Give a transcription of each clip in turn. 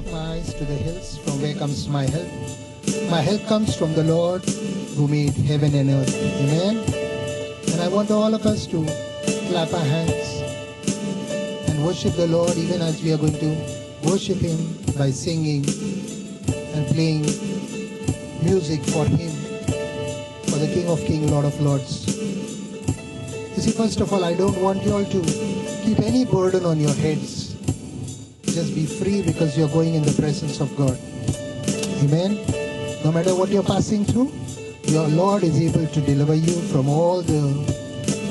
up my eyes to the hills, from where comes my help. My help comes from the Lord who made heaven and earth. Amen. And I want all of us to clap our hands and worship the Lord, even as we are going to worship Him by singing and playing music for Him, for the King of Kings, Lord of Lords. You see, first of all, I don't want you all to keep any burden on your heads. Just be free because you're going in the presence of God. Amen. No matter what you're passing through, your Lord is able to deliver you from all the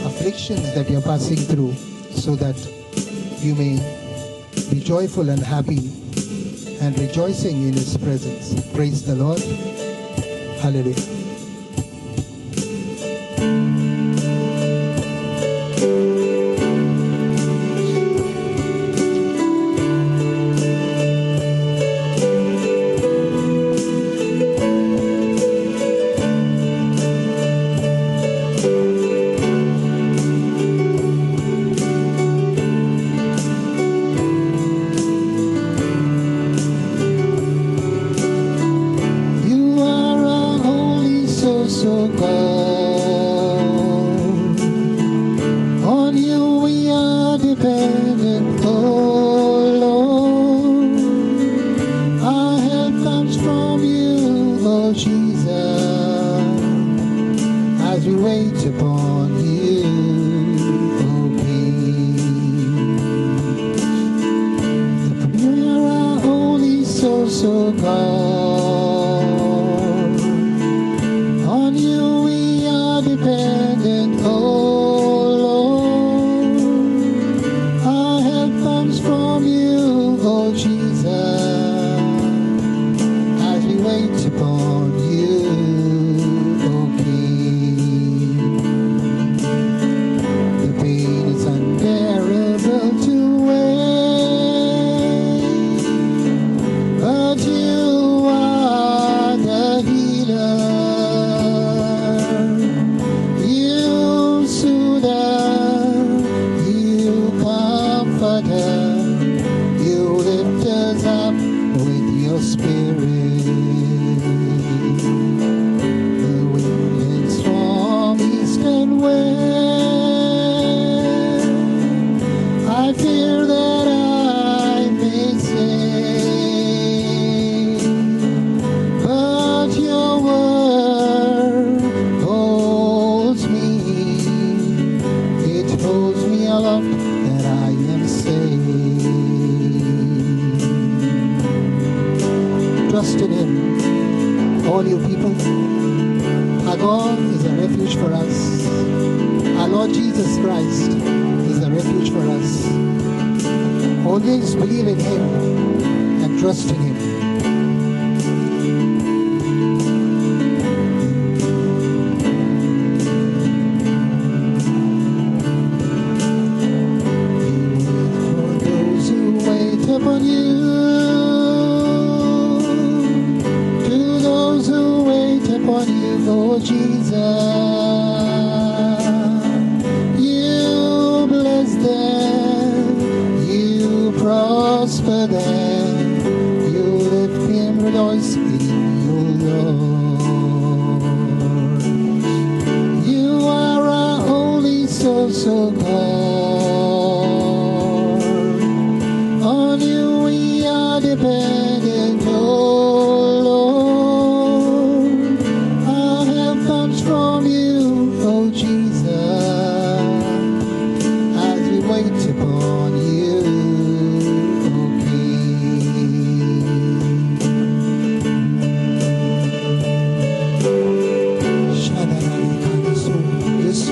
afflictions that you're passing through, so that you may be joyful and happy and rejoicing in His presence. Praise the Lord. Hallelujah.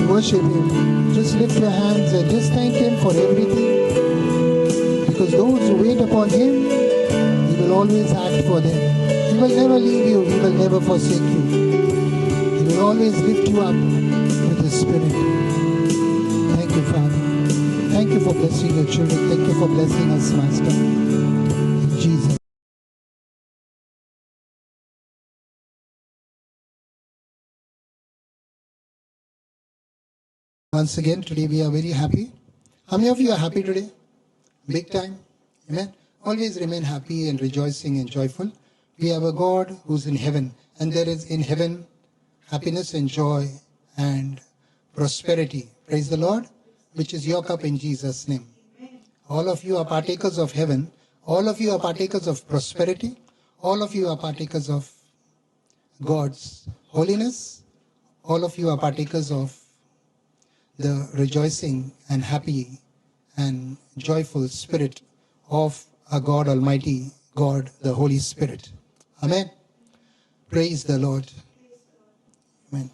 Worship Him. Just lift your hands and just thank Him for everything. Because those who wait upon Him, He will always act for them. He will never leave you. He will never forsake you. He will always lift you up with His Spirit. Thank you, Father. Thank you for blessing your children. Thank you for blessing us, Master. In Jesus. Once again, today we are very happy. How many of you are happy today? Big time? Amen. always remain happy and rejoicing and joyful. We have a God who's in heaven, and there is in heaven happiness and joy and prosperity. Praise the Lord, which is your cup in Jesus' name. All of you are partakers of heaven. All of you are partakers of prosperity. All of you are partakers of God's holiness. All of you are partakers of the rejoicing and happy and joyful spirit of our God Almighty, God the Holy Spirit. Amen. Praise the Lord. Amen.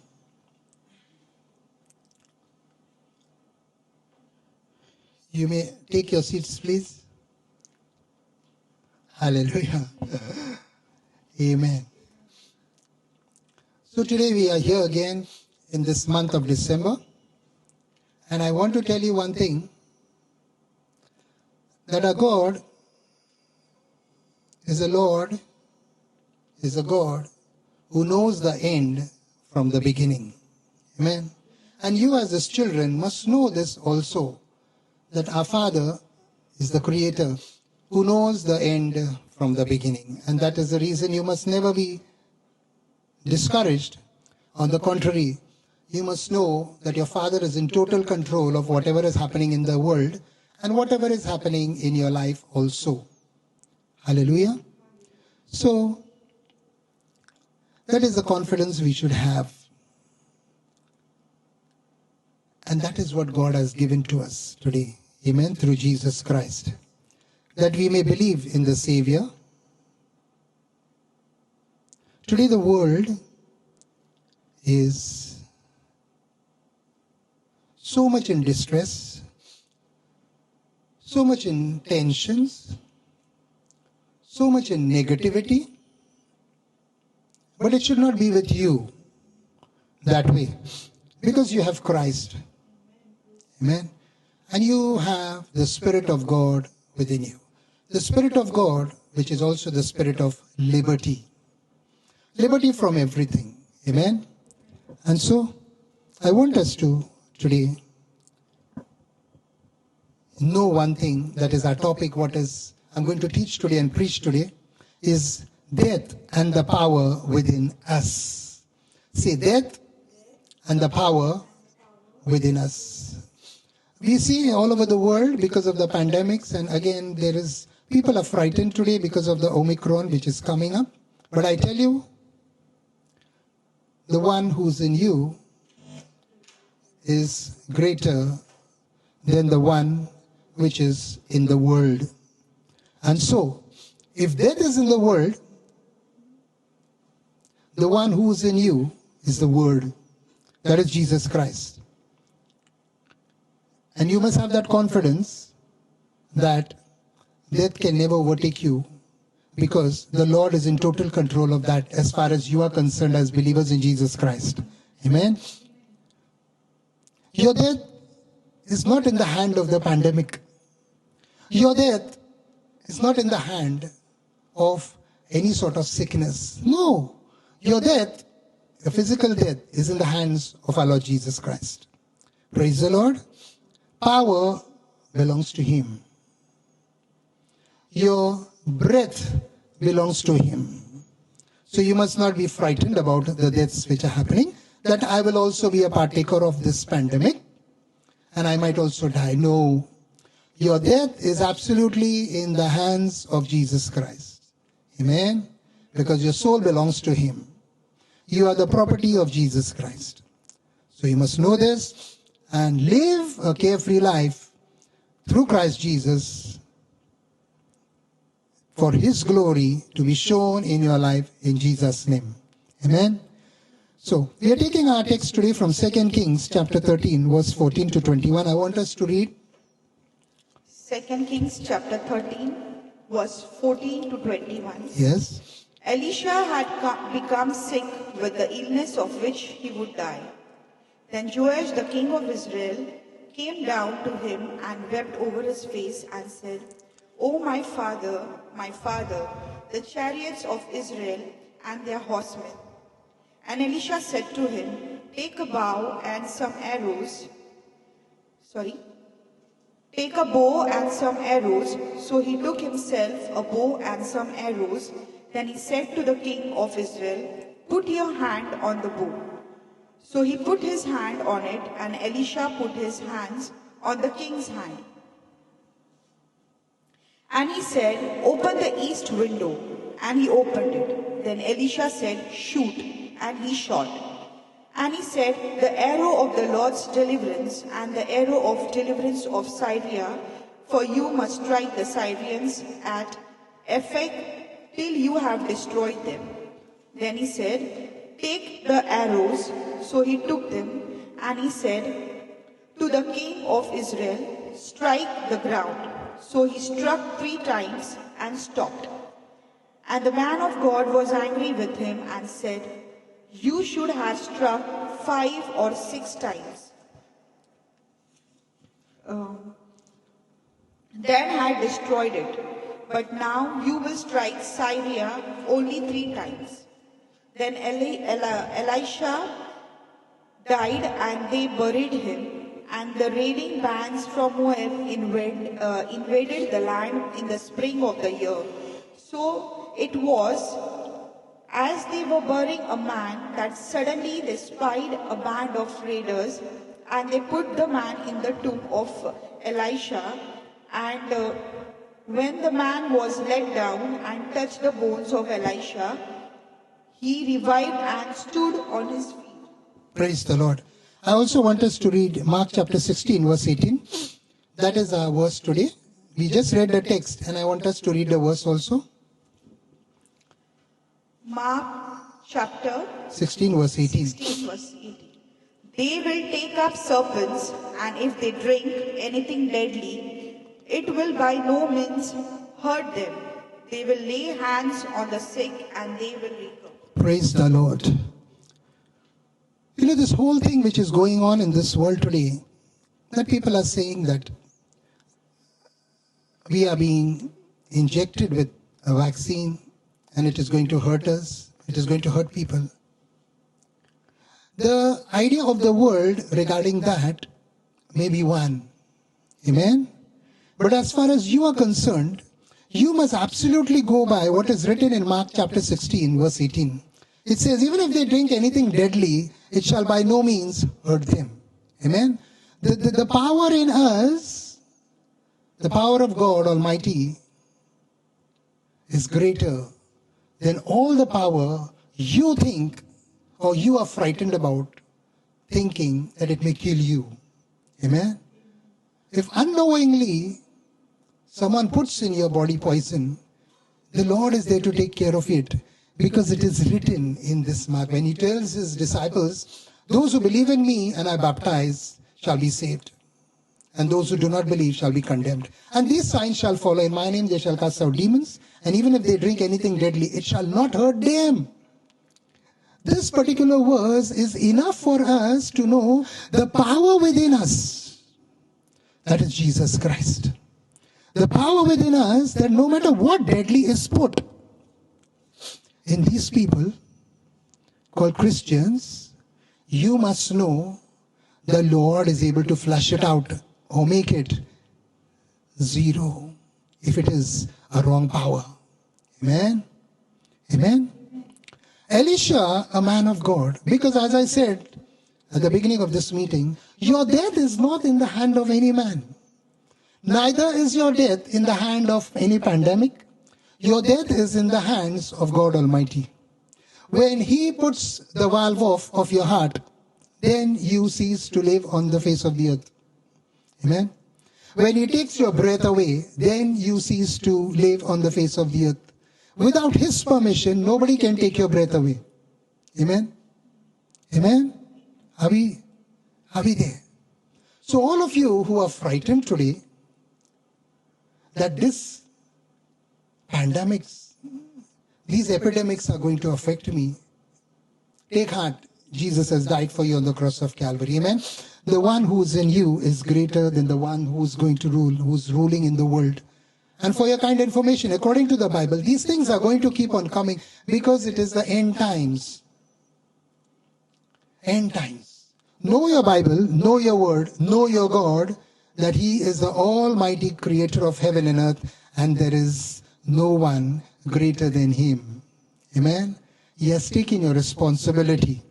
You may take your seats, please. Hallelujah. Amen. So today we are here again in this month of December. And I want to tell you one thing, that our God is a Lord, is a God who knows the end from the beginning. Amen. And you as his children must know this also, that our Father is the Creator who knows the end from the beginning. And that is the reason you must never be discouraged. On the contrary, you must know that your Father is in total control of whatever is happening in the world and whatever is happening in your life also. Hallelujah. So, that is the confidence we should have. And that is what God has given to us today. Amen. Through Jesus Christ. That we may believe in the Savior. Today the world is so much in distress, so much in tensions, so much in negativity. But it should not be with you that way, because you have Christ. Amen. And you have the Spirit of God within you. The Spirit of God, which is also the Spirit of liberty. Liberty from everything. Amen. And so, I want us to today know one thing, that is our topic, I'm going to teach today and preach today, is death and the power within us. Say, death and the power within us. We see all over the world because of the pandemics, and again people are frightened today because of the Omicron which is coming up. But I tell you, the one who's in you is greater than the one which is in the world. And so, if death is in the world, the one who is in you is the Word. That is Jesus Christ. And you must have that confidence that death can never overtake you, because the Lord is in total control of that as far as you are concerned as believers in Jesus Christ. Amen. Your death is not in the hand of the pandemic. Your death is not in the hand of any sort of sickness. No. Your death, the physical death, is in the hands of our Lord Jesus Christ. Praise the Lord. Power belongs to Him. Your breath belongs to Him. So you must not be frightened about the deaths which are happening, that I will also be a partaker of this pandemic and I might also die. No. Your death is absolutely in the hands of Jesus Christ. Amen. Because your soul belongs to Him. You are the property of Jesus Christ. So you must know this and live a carefree life through Christ Jesus for His glory to be shown in your life in Jesus' name. Amen. So we are taking our text today from 2 Kings chapter 13 verse 14 to 21. I want us to read 2 Kings chapter 13 verse 14 to 21. Yes. Elisha had become sick with the illness of which he would die. Then Joash the king of Israel came down to him and wept over his face and said, O my father, the chariots of Israel and their horsemen. And Elisha said to him, Take Take a bow and some arrows. So he took himself a bow and some arrows. Then he said to the king of Israel, Put your hand on the bow. So he put his hand on it, and Elisha put his hands on the king's hand. And he said, Open the east window. And he opened it. Then Elisha said, Shoot. And he shot. And he said, The arrow of the Lord's deliverance and the arrow of deliverance of Syria, for you must strike the Syrians at Ephek till you have destroyed them. Then he said, Take the arrows. So he took them, and he said to the king of Israel, Strike the ground. So he struck 3 times and stopped. And the man of God was angry with him and said, You should have struck 5 or 6 times. Then had destroyed it. But now you will strike Syria only 3 times. Then Elisha died, and they buried him. And the raiding bands from Moab invaded the land in the spring of the year. So it was, as they were burying a man, that suddenly they spied a band of raiders, and they put the man in the tomb of Elisha. And when the man was let down and touched the bones of Elisha, he revived and stood on his feet. Praise the Lord. I also want us to read Mark chapter 16, verse 18. That is our verse today. We just read the text, and I want us to read the verse also. Mark chapter 16, verse 18. 16, verse 18. They will take up serpents, and if they drink anything deadly, it will by no means hurt them. They will lay hands on the sick, and they will recover. Praise the Lord. You know, this whole thing which is going on in this world today, that people are saying that we are being injected with a vaccine and it is going to hurt us, it is going to hurt people. The idea of the world regarding that may be one. Amen? But as far as you are concerned, you must absolutely go by what is written in Mark chapter 16, verse 18. It says, even if they drink anything deadly, it shall by no means hurt them. Amen? The power in us, the power of God Almighty, is greater than all the power you think or you are frightened about, thinking that it may kill you. Amen? If unknowingly someone puts in your body poison, the Lord is there to take care of it. Because it is written in this Mark, when he tells his disciples, those who believe in me and I baptize shall be saved. And those who do not believe shall be condemned. And these signs shall follow in my name, they shall cast out demons. And even if they drink anything deadly, it shall not hurt them. This particular verse is enough for us to know the power within us. That is Jesus Christ. The power within us that no matter what deadly is put in these people called Christians, you must know the Lord is able to flush it out or make it zero if it is a wrong power. Amen? Amen? Elisha, a man of God, because as I said at the beginning of this meeting, your death is not in the hand of any man. Neither is your death in the hand of any pandemic. Your death is in the hands of God Almighty. When He puts the valve off of your heart, then you cease to live on the face of the earth. Amen? When He takes your breath away, then you cease to live on the face of the earth. Without His permission, nobody can take your breath away. Amen? Amen? Are we there? So all of you who are frightened today that this pandemics, these epidemics are going to affect me, take heart. Jesus has died for you on the cross of Calvary. Amen? The one who is in you is greater than the one who is going to rule, who's ruling in the world. And for your kind information, according to the Bible, these things are going to keep on coming because it is the end times. End times. Know your Bible, know your word, know your God, that he is the almighty creator of heaven and earth, and there is no one greater than him. Amen? He has taken your responsibility.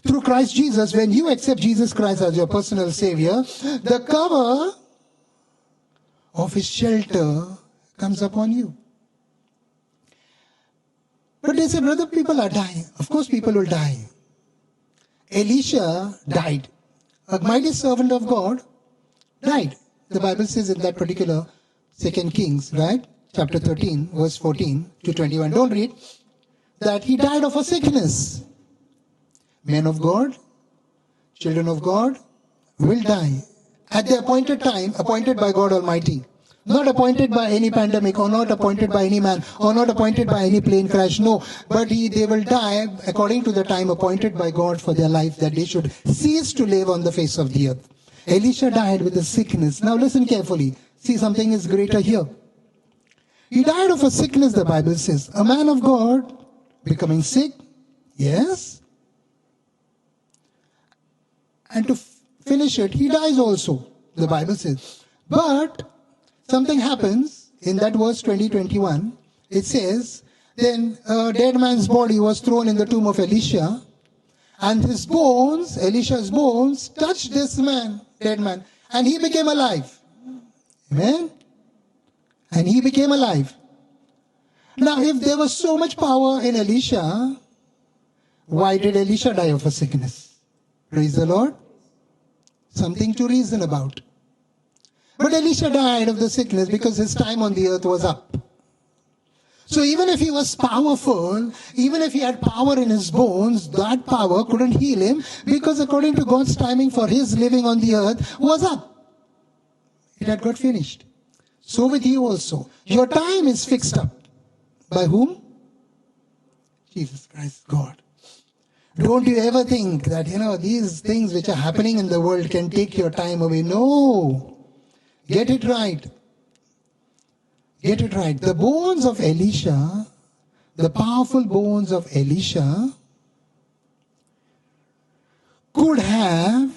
Through Christ Jesus, when you accept Jesus Christ as your personal Savior, the cover of his shelter comes upon you. But they say, brother, people are dying. Of course people will die. Elisha died. A mighty servant of God died. The Bible says in that particular 2 Kings, right? Chapter 13, verse 14 to 21. Don't read. That he died of a sickness. Men of God, children of God will die at the appointed time, appointed by God Almighty. Not appointed by any pandemic, or not appointed by any man, or not appointed by any plane crash. No, but they will die according to the time appointed by God for their life, that they should cease to live on the face of the earth. Elisha died with a sickness. Now listen carefully. See, something is greater here. He died of a sickness, the Bible says. A man of God becoming sick. Yes. And to finish it, he dies also, the Bible says. But something happens in that verse 20-21. It says, then a dead man's body was thrown in the tomb of Elisha, and his bones, Elisha's bones, touched this man, dead man, and he became alive. Amen? And he became alive. Now, if there was so much power in Elisha, why did Elisha die of a sickness? Praise the Lord. Something to reason about. But Elisha died of the sickness because his time on the earth was up. So even if he was powerful, even if he had power in his bones, that power couldn't heal him, because according to God's timing for his living on the earth was up. It had got finished. So with you also. Your time is fixed up. By whom? Jesus Christ, God. Don't you ever think that, these things which are happening in the world can take your time away. No. Get it right. Get it right. The bones of Elisha, the powerful bones of Elisha, could have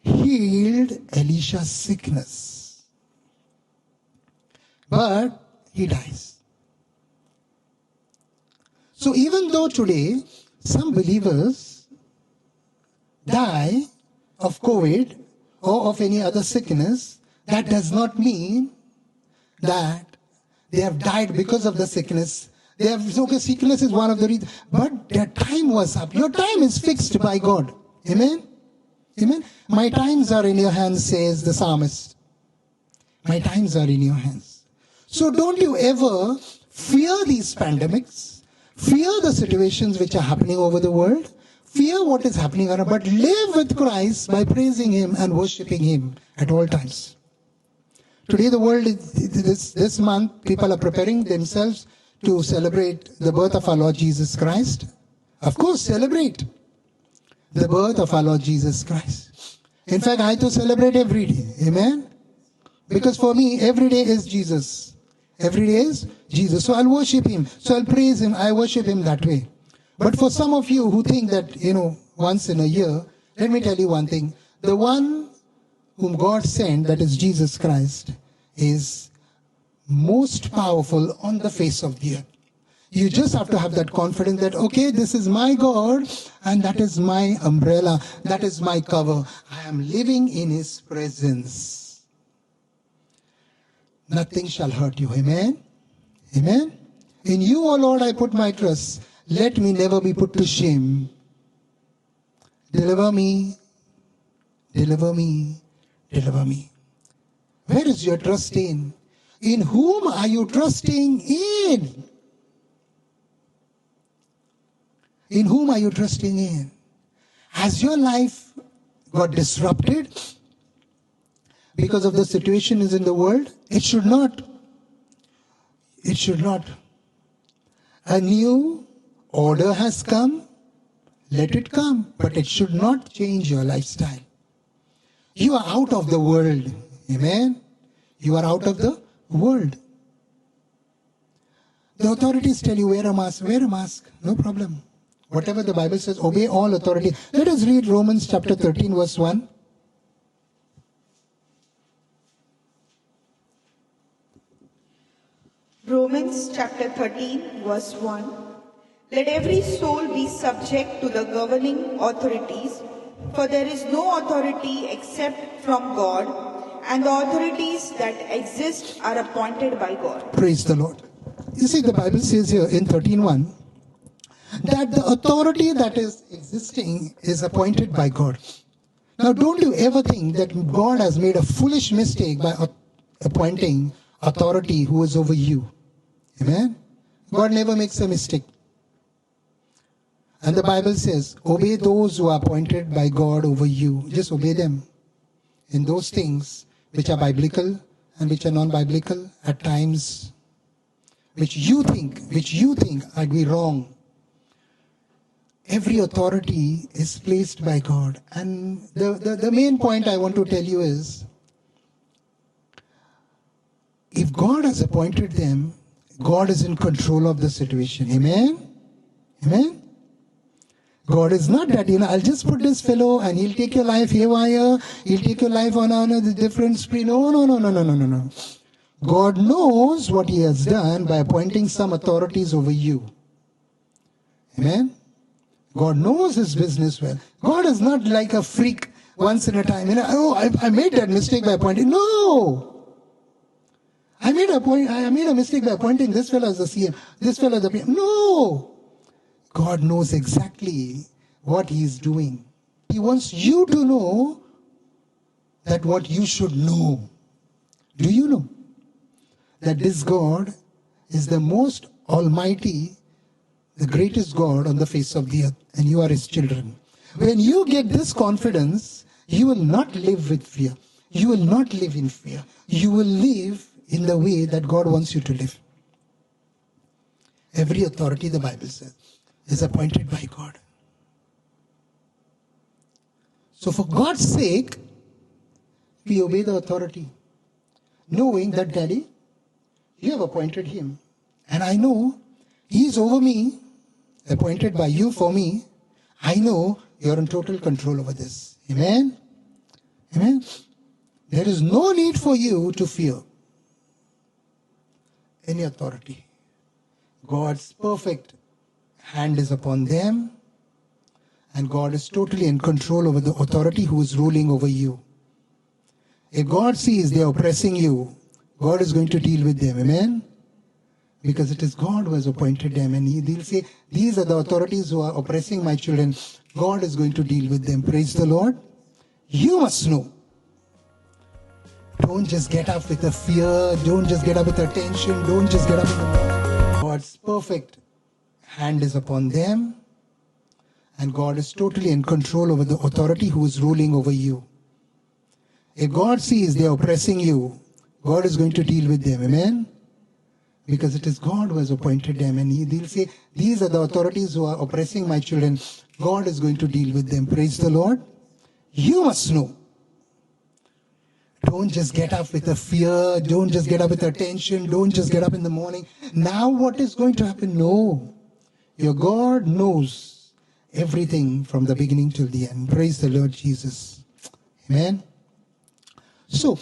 healed Elisha's sickness. But he dies. So even though today some believers die of COVID or of any other sickness, that does not mean that they have died because of the sickness. Sickness is one of the reasons, but their time was up. Your time is fixed by God. Amen? Amen? My times are in your hands, says the psalmist. My times are in your hands. So don't you ever fear these pandemics. Fear the situations which are happening over the world. Fear what is happening around, but live with Christ by praising him and worshiping him at all times. Today the world, this month, people are preparing themselves to celebrate the birth of our Lord Jesus Christ. Of course, celebrate the birth of our Lord Jesus Christ. In fact, I too celebrate every day. Amen? Because for me, every day is Jesus. Every day is Jesus. So I'll worship him. So I'll praise him. I worship him that way. But for some of you who think that, once in a year, let me tell you one thing. The one whom God sent, that is Jesus Christ, is most powerful on the face of the earth. You just have to have that confidence that, okay, this is my God, and that is my umbrella, that is my cover. I am living in his presence. Nothing shall hurt you. Amen? Amen? In you, O Lord, I put my trust. Let me never be put to shame. Deliver me, deliver me, deliver me. Where is your trust in? In whom are you trusting in? In whom are you trusting in? Has your life got disrupted because of the situations in the world? It should not. It should not. A new order has come. Let it come. But it should not change your lifestyle. You are out of the world. Amen? You are out of the world. The authorities tell you, wear a mask. Wear a mask. No problem. Whatever the Bible says, obey all authority. Let us read Romans chapter 13, verse 1. Romans chapter 13, verse 1. Let every soul be subject to the governing authorities, for there is no authority except from God, and the authorities that exist are appointed by God. Praise the Lord. You see, the Bible says here in 13:1 that the authority that is existing is appointed by God. Now, don't you ever think that God has made a foolish mistake by appointing authority who is over you. Amen? God never makes a mistake. And the Bible says, obey those who are appointed by God over you. Just obey them in those things which are biblical and which are non-biblical at times, which you think I'd be wrong. Every authority is placed by God. And the main point I want to tell you is, if God has appointed them, God is in control of the situation. Amen? Amen? God is not that, I'll just put this fellow and he'll take your life haywire, he'll take your life on a different spree. No. God knows what he has done by appointing some authorities over you. Amen? God knows his business well. God is not like a freak once in a time. I made that mistake by appointing. No! I made a mistake by appointing this fellow as the CM, this fellow as the PM. No! God knows exactly what he is doing. He wants you to know that what you should know. Do you know that this God is the most almighty, the greatest God on the face of the earth, and you are his children? When you get this confidence, you will not live with fear. You will not live in fear. You will live in the way that God wants you to live. Every authority, the Bible says, is appointed by God. So for God's sake, we obey the authority, knowing that, Daddy, you have appointed him. And I know he is over me, appointed by you for me. I know you're in total control over this. Amen? Amen? There is no need for you to fear any authority. God's perfect hand is upon them, and God is totally in control over the authority who is ruling over you. If God sees they are oppressing you, God is going to deal with them. Amen? Because it is God who has appointed them, and he'll say, these are the authorities who are oppressing my children. God is going to deal with them. Praise the Lord. You must know. Don't just get up with a fear. Don't just get up with a tension. Don't just get up with a... God's perfect hand is upon them, and God is totally in control over the authority who is ruling over you. If God sees they are oppressing you, God is going to deal with them. Amen? Because it is God who has appointed them, and he'll say, these are the authorities who are oppressing my children. God is going to deal with them. Praise the Lord. You must know. Don't just get up with a fear. Don't just get up with a tension. Don't just get up in the morning. Now what is going to happen? No. Your God knows everything from the beginning till the end. Praise the Lord Jesus. Amen. So,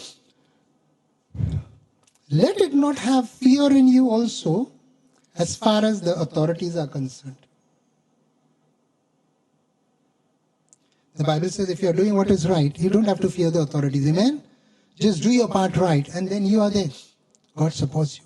let it not have fear in you also as far as the authorities are concerned. The Bible says if you are doing what is right, you don't have to fear the authorities. Amen? Just do your part right, and then you are there. God supports you.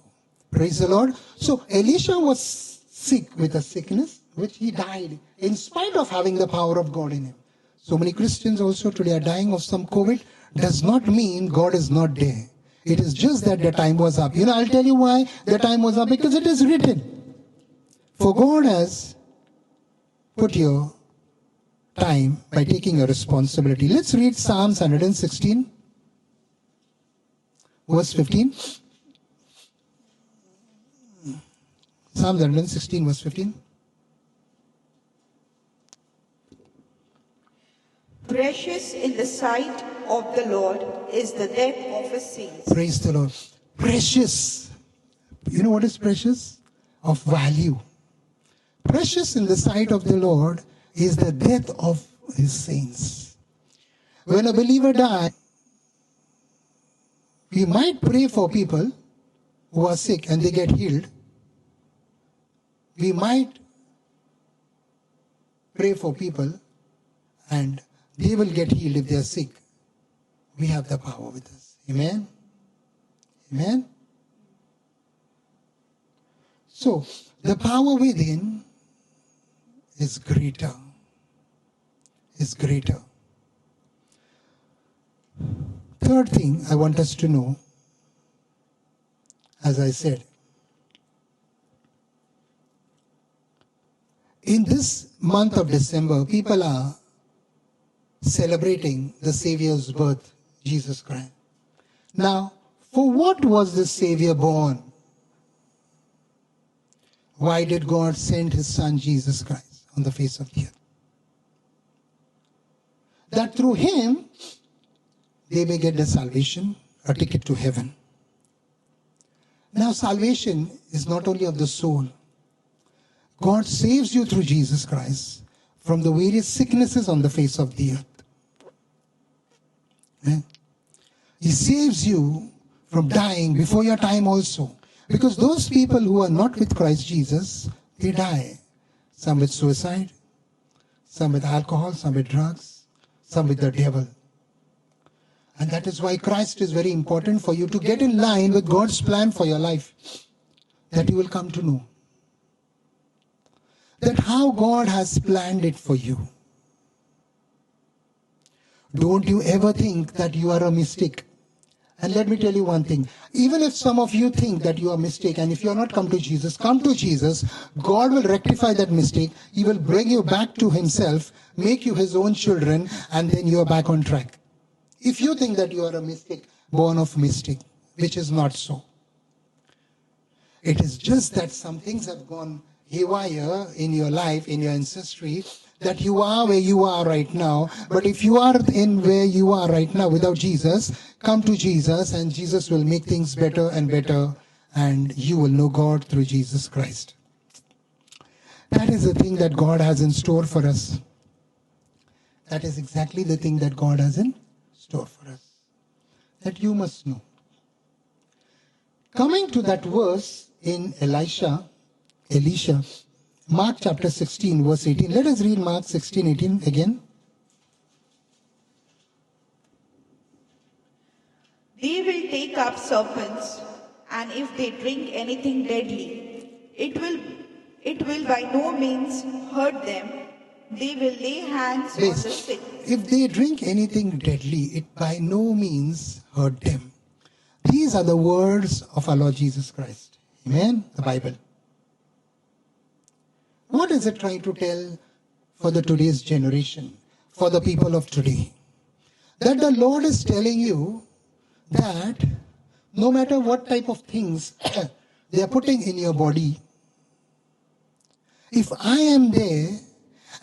Praise the Lord. So Elisha was sick with a sickness which he died in spite of having the power of God in him. So many Christians also today are dying of some COVID. Does not mean God is not there. It is just that the time was up. I'll tell you why the time was up. Because it is written. For God has put your time by taking a responsibility. Let's read Psalms 116, verse 15. Psalms 116, verse 15. Precious in the sight of the Lord is the death of his saints. Praise the Lord. Precious. You know what is precious? Of value. Precious in the sight of the Lord is the death of his saints. When a believer dies, we might pray for people who are sick and they get healed, We might pray for people and they will get healed if they are sick. We have the power with us. Amen? Amen? So, the power within is greater. Is greater. Third thing I want us to know, as I said, in this month of December, people are celebrating the Savior's birth, Jesus Christ. Now, for what was the Savior born? Why did God send his Son Jesus Christ on the face of the earth? That through him, they may get the salvation, a ticket to heaven. Now, salvation is not only of the soul. God saves you through Jesus Christ from the various sicknesses on the face of the earth. He saves you from dying before your time also. Because those people who are not with Christ Jesus, they die. Some with suicide, some with alcohol, some with drugs, some with the devil. And that is why Christ is very important for you to get in line with God's plan for your life. That you will come to know. That how God has planned it for you. Don't you ever think that you are a mistake. And let me tell you one thing. Even if some of you think that you are a mistake, and if you are not come to Jesus, come to Jesus. God will rectify that mistake. He will bring you back to himself, make you his own children, and then you are back on track. If you think that you are a mistake, born of mistake, which is not so. It is just that some things have gone haywire in your life, in your ancestry, that you are where you are right now. But if you are in where you are right now without Jesus, come to Jesus and Jesus will make things better and better, and you will know God through Jesus Christ. That is the thing that God has in store for us. That is exactly the thing that God has in store for us. That you must know. Coming to that verse in Elisha, Mark chapter 16, verse 18. Let us read Mark 16, 18 again. They will take up serpents, and if they drink anything deadly, it will by no means hurt them. They will lay hands on the sick. If they drink anything deadly, it by no means hurt them. These are the words of our Lord Jesus Christ. Amen? The Bible. What is it trying to tell for the today's generation, for the people of today? That the Lord is telling you that no matter what type of things they are putting in your body, if I am there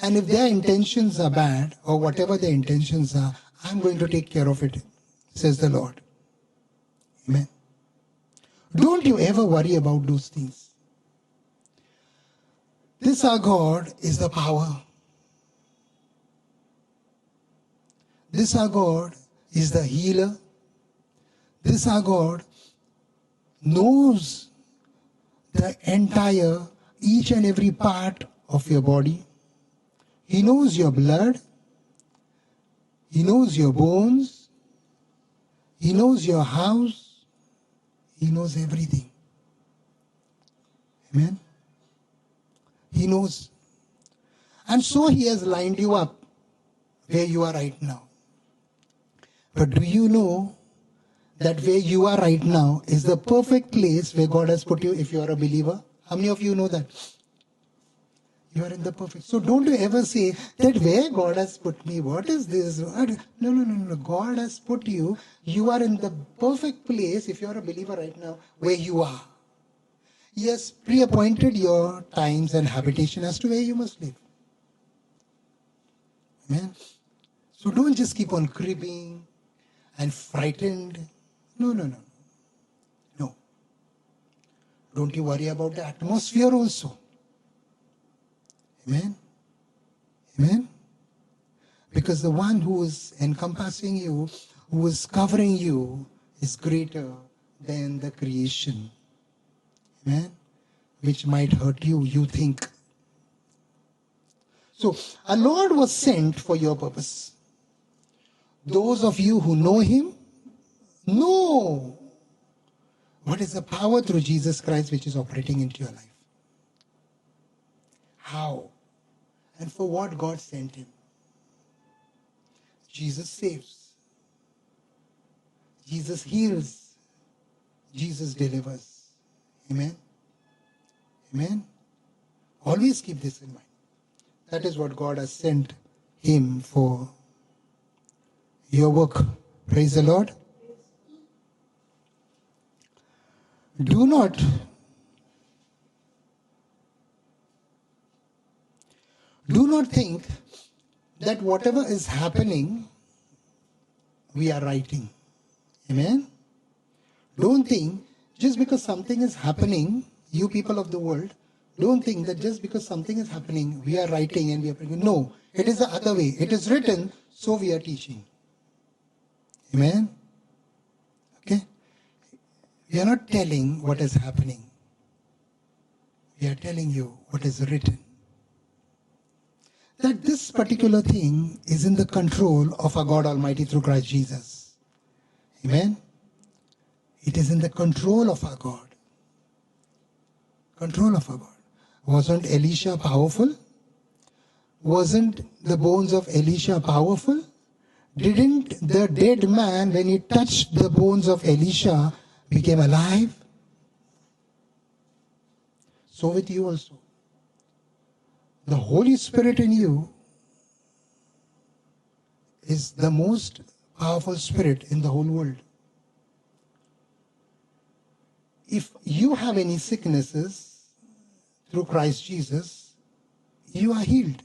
and if their intentions are bad or whatever their intentions are, I'm going to take care of it, says the Lord. Amen. Don't you ever worry about those things. This our God is the power. This our God is the healer. This our God knows the entire, each and every part of your body. He knows your blood. He knows your bones. He knows your house. He knows everything. Amen. He knows. And so he has lined you up where you are right now. But do you know that where you are right now is the perfect place where God has put you if you are a believer? How many of you know that? You are in the perfect. So don't you ever say that where God has put me, what is this? No. God has put you. You are in the perfect place if you are a believer right now where you are. He has pre-appointed your times and habitation as to where you must live. Amen. So don't just keep on creeping and frightened. No. Don't you worry about the atmosphere also. Amen. Amen. Because the one who is encompassing you, who is covering you, is greater than the creation. Amen. which might hurt you, you think. So, our Lord was sent for your purpose. Those of you who know Him, know what is the power through Jesus Christ which is operating into your life. How? And for what God sent Him. Jesus saves. Jesus heals. Jesus delivers. Amen? Amen? Always keep this in mind. That is what God has sent Him for. Your work. Praise the Lord. Do not think that whatever is happening, we are writing. Amen? Don't think just because something is happening, you people of the world, don't think that just because something is happening, we are writing and we are preaching. No, it is the other way. It is written, so we are teaching. Amen? Okay? We are not telling what is happening. We are telling you what is written. That this particular thing is in the control of our God Almighty through Christ Jesus. Amen? It is in the control of our God. Control of our God. Wasn't Elisha powerful? Wasn't the bones of Elisha powerful? Didn't the dead man, when he touched the bones of Elisha, became alive? So with you also. The Holy Spirit in you is the most powerful spirit in the whole world. If you have any sicknesses through Christ Jesus, you are healed.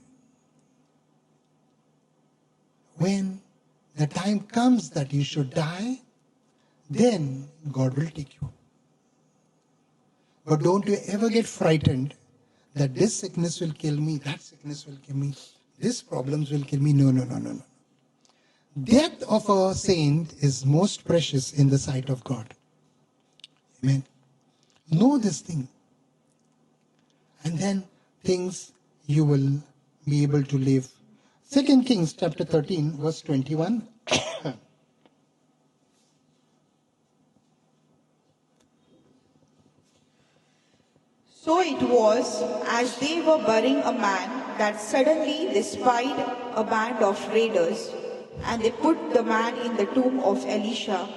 When the time comes that you should die, then God will take you. But don't you ever get frightened that this sickness will kill me, that sickness will kill me, this problems will kill me. No. Death of a saint is most precious in the sight of God. Amen. Know this thing. And then things you will be able to live. 2 Kings chapter 13 verse 21. So it was, as they were burying a man, that suddenly they spied a band of raiders, and they put the man in the tomb of Elisha.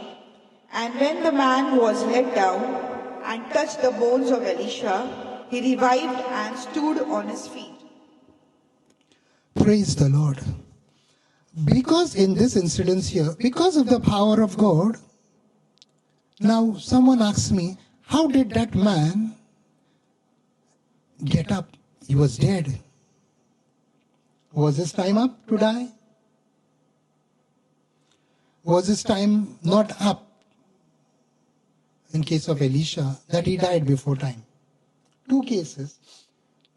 And when the man was let down and touched the bones of Elisha, he revived and stood on his feet. Praise the Lord. Because in this incident here, because of the power of God, now someone asks me, how did that man get up? He was dead. Was his time up to die? Was his time not up? In case of Elisha, that he died before time. Two cases.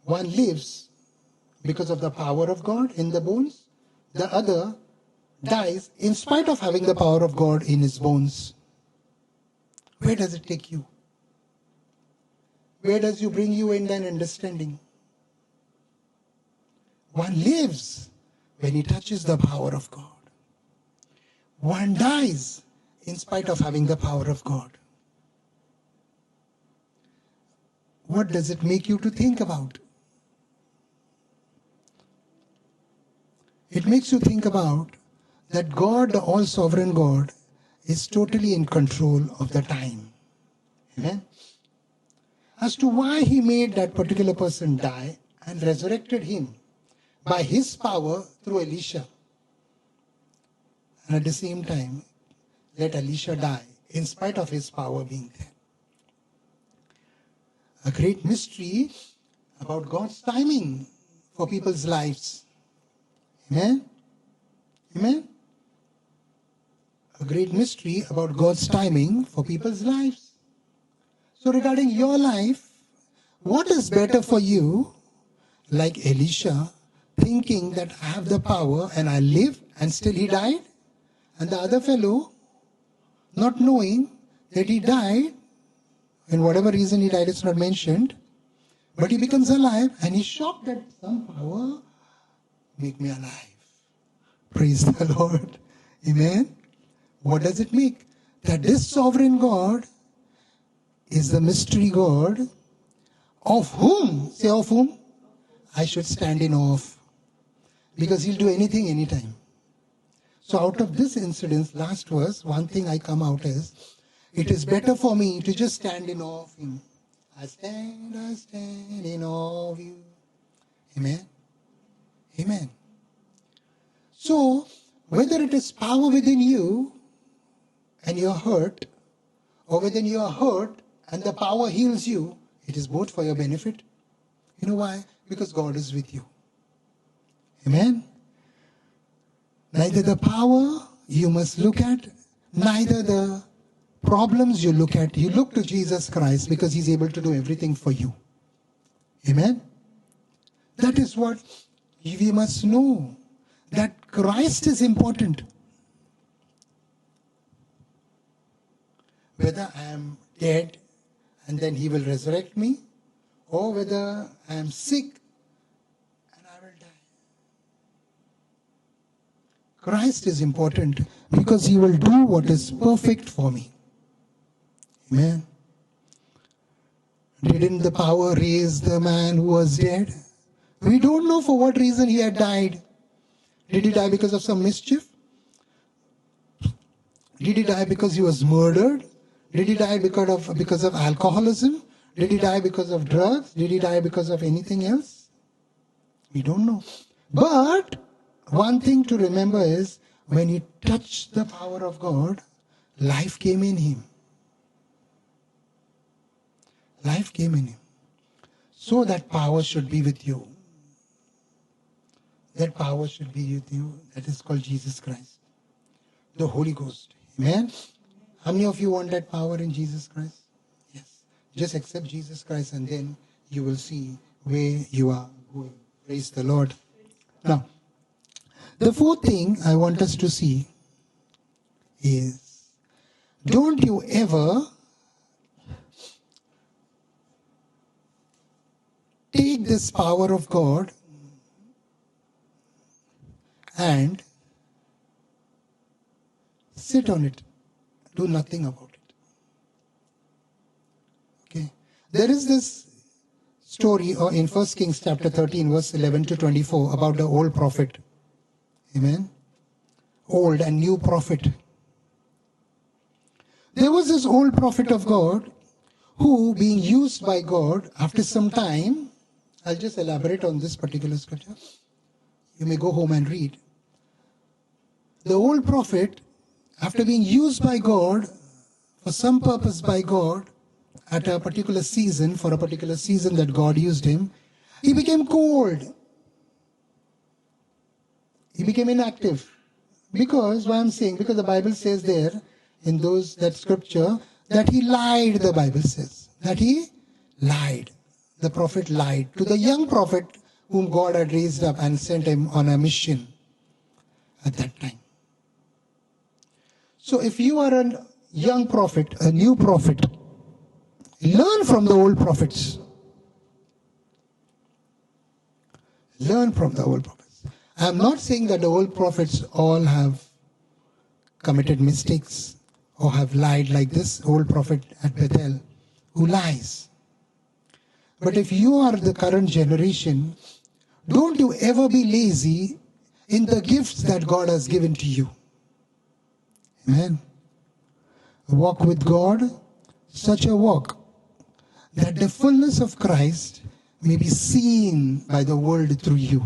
One lives because of the power of God in the bones. The other dies in spite of having the power of God in his bones. Where does it take you? Where does it bring you in an understanding? One lives when he touches the power of God. One dies in spite of having the power of God. What does it make you to think about? It makes you think about that God, the all-sovereign God, is totally in control of the time. Amen? As to why he made that particular person die and resurrected him by his power through Elisha. And at the same time, let Elisha die in spite of his power being there. A great mystery about God's timing for people's lives. Amen? Amen? A great mystery about God's timing for people's lives. So regarding your life, what is better for you, like Elisha, thinking that I have the power and I live and still he died? And the other fellow, not knowing that he died, and whatever reason he died is not mentioned, But he becomes alive and he's shocked that some power make me alive. Praise the Lord. Amen. What does it make? That this sovereign God is the mystery God of whom, say of whom, I should stand in awe of. Because he'll do anything, anytime. So out of this incident, last verse, one thing I come out is, it is better for me to just stand in awe of him. I stand in awe of you. Amen. Amen. So, whether it is power within you and you're hurt, or whether you are hurt and the power heals you, it is both for your benefit. You know why? Because God is with you. Amen. Neither the power you must look at, neither the problems you look at. You look to Jesus Christ because he's able to do everything for you. Amen. That is what we must know. That Christ is important. Whether I am dead and then he will resurrect me, or whether I am sick and I will die. Christ is important because he will do what is perfect for me. Amen. Didn't the power raise the man who was dead? We don't know for what reason he had died. Did he die because of some mischief? Did he die because he was murdered? Did he die because of alcoholism? Did he die because of drugs? Did he die because of anything else? We don't know. But one thing to remember is, when he touched the power of God, life came in him. Life came in him. So that power should be with you. That power should be with you. That is called Jesus Christ. The Holy Ghost. Amen? How many of you want that power in Jesus Christ? Yes. Just accept Jesus Christ and then you will see where you are going. Praise the Lord. Now, the fourth thing I want us to see is, don't you ever take this power of God and sit on it. Do nothing about it. Okay. There is this story in 1 Kings chapter 13 verse 11 to 24 about the old prophet. Amen. Old and new prophet. There was this old prophet of God who, being used by God, after some time, I'll just elaborate on this particular scripture. You may go home and read. The old prophet, after being used by God, for some purpose by God, at a particular season, for a particular season that God used him, he became cold. He became inactive. Because, why I'm saying, because the Bible says there, in that scripture, that he lied, the Bible says. That he lied. The prophet lied to the young prophet whom God had raised up and sent him on a mission at that time. So if you are a young prophet, a new prophet, learn from the old prophets. Learn from the old prophets. I am not saying that the old prophets all have committed mistakes or have lied like this old prophet at Bethel who lies. But if you are the current generation, don't you ever be lazy in the gifts that God has given to you. Amen. Walk with God, such a walk that the fullness of Christ may be seen by the world through you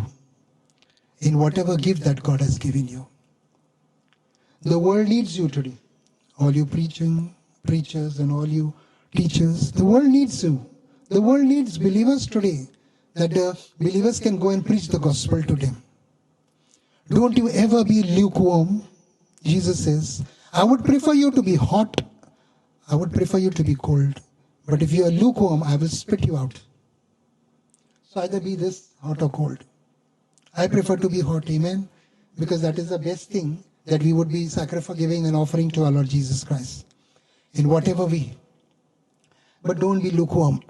in whatever gift that God has given you. The world needs you today. All you preachers and all you teachers, the world needs you. The world needs believers today, that the believers can go and preach the gospel to them. Don't you ever be lukewarm. Jesus says, I would prefer you to be hot. I would prefer you to be cold. But if you are lukewarm, I will spit you out. So either be this hot or cold. I prefer to be hot, amen? Because that is the best thing, that we would be giving an offering to our Lord Jesus Christ in whatever way. But don't be lukewarm.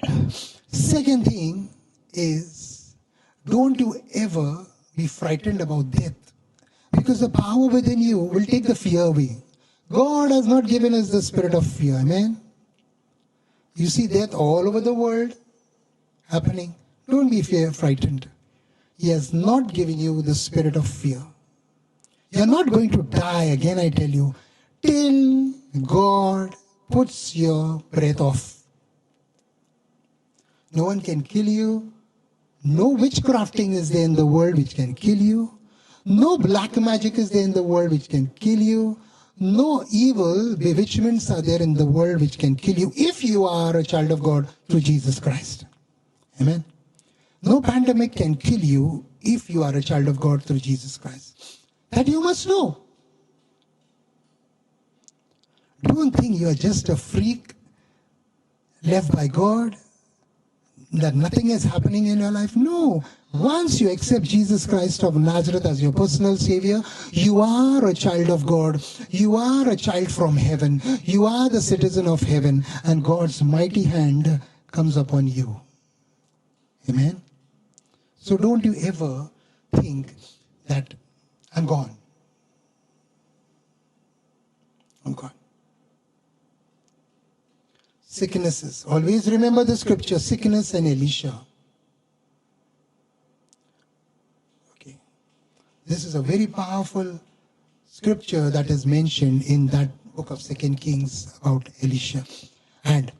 Second thing is, don't you ever be frightened about death. Because the power within you will take the fear away. God has not given us the spirit of fear. Amen. You see death all over the world happening. Don't be frightened. He has not given you the spirit of fear. You're not going to die again, I tell you, till God puts your breath off. No one can kill you. No witchcrafting is there in the world which can kill you. No black magic is there in the world which can kill you. No evil bewitchments are there in the world which can kill you if you are a child of God through Jesus Christ. Amen. No pandemic can kill you if you are a child of God through Jesus Christ. That you must know. Don't think you are just a freak left by God, that nothing is happening in your life. No. Once you accept Jesus Christ of Nazareth as your personal Savior, you are a child of God. You are a child from heaven. You are the citizen of heaven, and God's mighty hand comes upon you. Amen. So don't you ever think that I'm gone. I'm gone. Sicknesses. Always remember the scripture, sickness and Elisha. Okay. This is a very powerful scripture that is mentioned in that book of 2 Kings about Elisha. And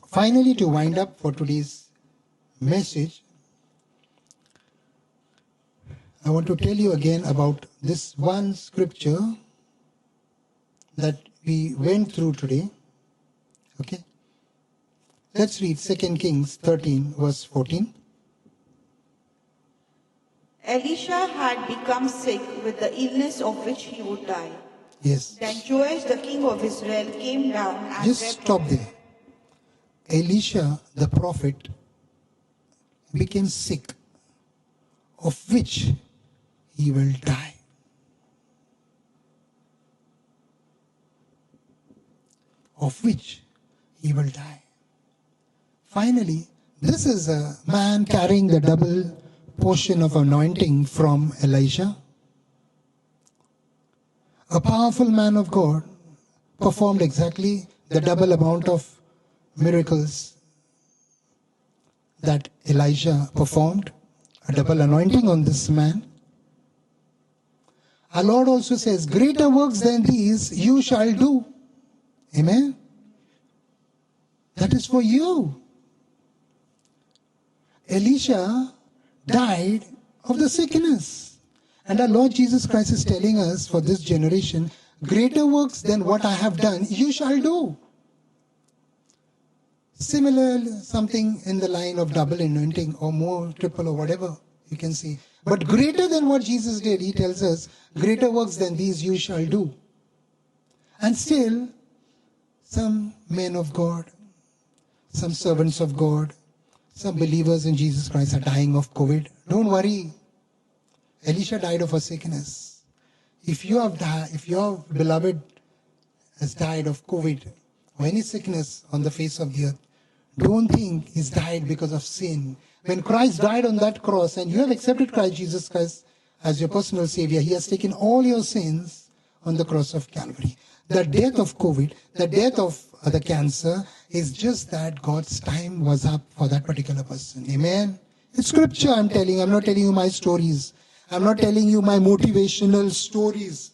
finally, to wind up for today's message, I want to tell you again about this one scripture that we went through today. Okay. Let's read 2 Kings 13 verse 14. Elisha had become sick with the illness of which he would die. Yes. Then Joash, the king of Israel, came down and Just wept stop over there. Elisha, the prophet, became sick, of which he will die. Of which he will die. Finally, this is a man carrying the double portion of anointing from Elisha. A powerful man of God performed exactly the double amount of miracles that Elijah performed, a double anointing on this man. Our Lord also says, greater works than these you shall do. Amen. That is for you. Elisha died of the sickness. And our Lord Jesus Christ is telling us for this generation, greater works than what I have done, you shall do. Similar, something in the line of double anointing or more, triple or whatever you can see. But greater than what Jesus did, he tells us, greater works than these you shall do. And still, some men of God, some servants of God, some believers in Jesus Christ are dying of COVID. Don't worry. Elisha died of a sickness. If your beloved has died of COVID or any sickness on the face of the earth, don't think he's died because of sin. When Christ died on that cross and you have accepted Christ Jesus Christ as your personal Savior, he has taken all your sins on the cross of Calvary. The death of COVID, the death of the cancer is just that God's time was up for that particular person. Amen. It's scripture I'm telling you. I'm not telling you my stories. I'm not telling you my motivational stories.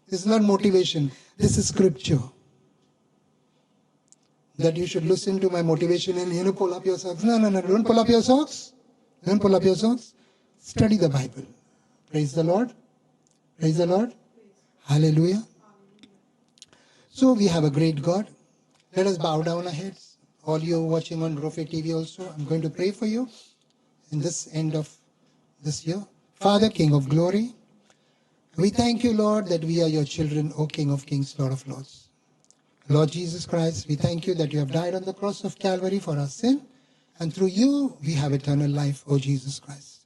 This is not motivation. This is scripture. That you should listen to my motivation and pull up your socks. No. Don't pull up your socks. Don't pull up your socks. Study the Bible. Praise the Lord. Praise the Lord. Hallelujah. So we have a great God. Let us bow down our heads. All you watching on Rofe TV also, I'm going to pray for you in this end of this year. Father, King of glory, we thank you, Lord, that we are your children, O King of kings, Lord of lords. Lord Jesus Christ, we thank you that you have died on the cross of Calvary for our sin, and through you we have eternal life, O Jesus Christ.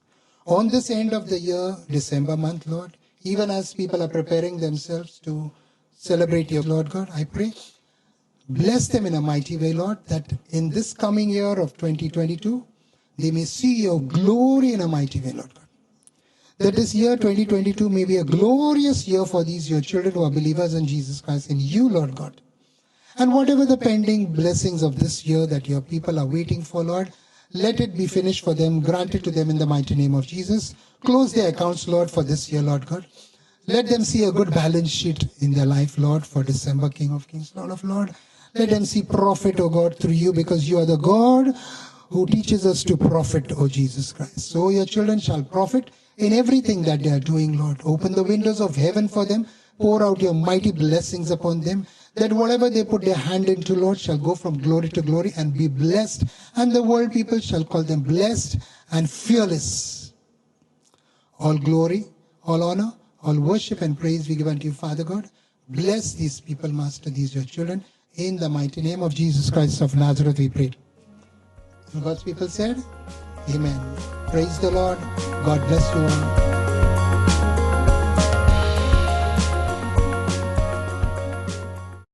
On this end of the year, December month, Lord, even as people are preparing themselves to celebrate your Lord God, I pray, Bless them in a mighty way, Lord, that in this coming year of 2022, they may see your glory in a mighty way, Lord God. That this year 2022 may be a glorious year for these your children who are believers in Jesus Christ, in you, Lord God. And whatever the pending blessings of this year that your people are waiting for, Lord, let it be finished for them, granted to them in the mighty name of Jesus. Close their accounts, Lord, for this year, Lord God. Let them see a good balance sheet in their life, Lord, for December, King of Kings, Lord of Lords. Let them see profit, O God, through you, because you are the God who teaches us to profit, O Jesus Christ. So your children shall profit in everything that they are doing, Lord. Open the windows of heaven for them. Pour out your mighty blessings upon them, that whatever they put their hand into, Lord, shall go from glory to glory and be blessed. And the world people shall call them blessed and fearless. All glory, all honor, all worship and praise we give unto you, Father God. Bless these people, Master, these your children. In the mighty name of Jesus Christ of Nazareth, we pray. And God's people said, Amen. Praise the Lord. God bless you all.